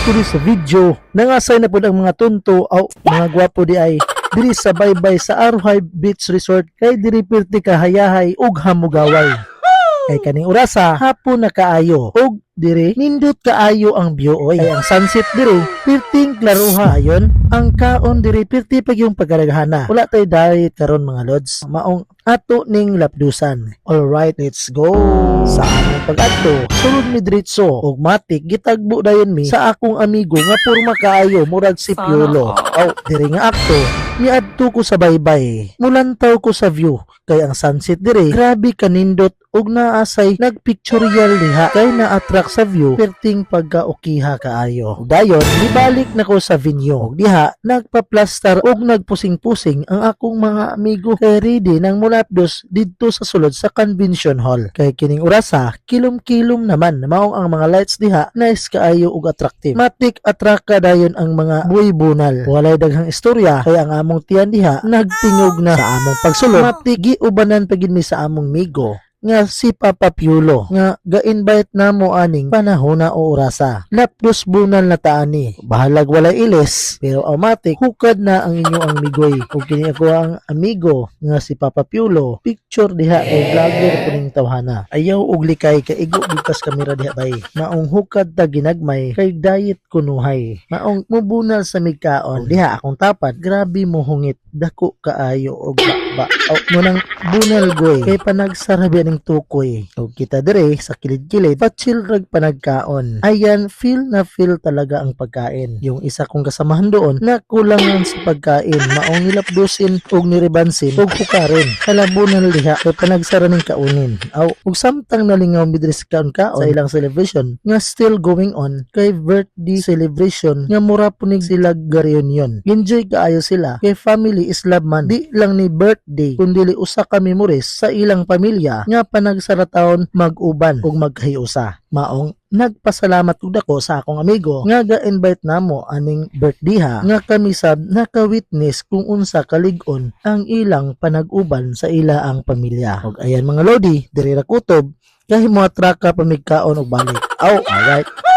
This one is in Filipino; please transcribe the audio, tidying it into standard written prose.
ko sa video. Nangasay na po ang mga tunto o mga gwapo di ay diri sa baybay sa Arrowhead Beach Resort kay diri pirti kahayahay ug hamugaway. Kay kaning orasa hapon na kaayo ug diri nindot kaayo ang view oy. Ay ang sunset diri pirting klaruha ayon. Ang kaon diri pirti pag yung pagkaraghana. Wala tay diet karon mga lods. Maong ato ning lapdusan. Alright, let's go. Sa among pag-adto, sulod mi diretso ug matik gitagbo dayon mi sa akong amigo nga porma kaayo murag si Piolo. Aw, diri nga akto miadto ko sa baybay. Mulantaw ko sa view kay ang sunset diri grabe kanindot ug naasay nagpictorial diha kay na-attract sa view perting pagka-ukiha kaayo. Dayon nibalik na ko sa venue ug diha nagpa-plaster ug nagpusing-pusing ang akong mga amigo kay ready nang mulapdos didto sa sulod sa convention hall. Kay kining orasa kilom-kilom naman maong ang mga lights diha nice kaayo ug attractive. Matik atraka dayon ang mga buy-bunal. Walay daghang istorya kay ang among tiyan diha nagtingog na sa among pagsulod. Matik giubanan pagid mi sa among migo nga si Papa Piolo nga ga-invite namo aning panahona o orasa. Lapdos bunal na taani. Bahalag walay ilis pero automatic hukad na ang inyo ang migoy. Ug kini ako ang amigo nga si Papa Piolo. Picture diha kay vlogger kuning tawhana. Ayaw ug likay kay igo bigkas kamera diha bay. Maong hukad ta ginagmay kay diet kunuhay. Maong mubunal sa migkaon. Diha akong tapat grabe mo hungit dako kaayo og ba mo nang bunal goy kay panagsarabi ning tukoy. O kita dire sa kilid-kilid patsil rag panagkaon. Ayan, feel na feel talaga ang pagkain. Yung isa kong kasamahan doon na kulangan sa pagkain, maong nilapdusin ug nirebansin ug hukarin. Kalabunan liha kay panagsara ning kaunin. Aw ug samtang nalingaw midre sa kaon sa ilang celebration nga still going on kay birthday celebration nga mura punig sila ga reunion. Enjoy kaayo sila kay family is love man. Di lang ni birthday kundi usa ka memories sa ilang pamilya nga panagsara taon mag-uban ug maghiusa. Maong nagpasalamat ug dako sa akong amigo nga ga-invite namo aning birthday ha nga kami sab naka-witness kung unsa kalig-on ang ilang panag-uban sa ila ang pamilya. Ug ayan mga lodi, diri ra kutob kay mo atraka pamigkaon og balik. Alright.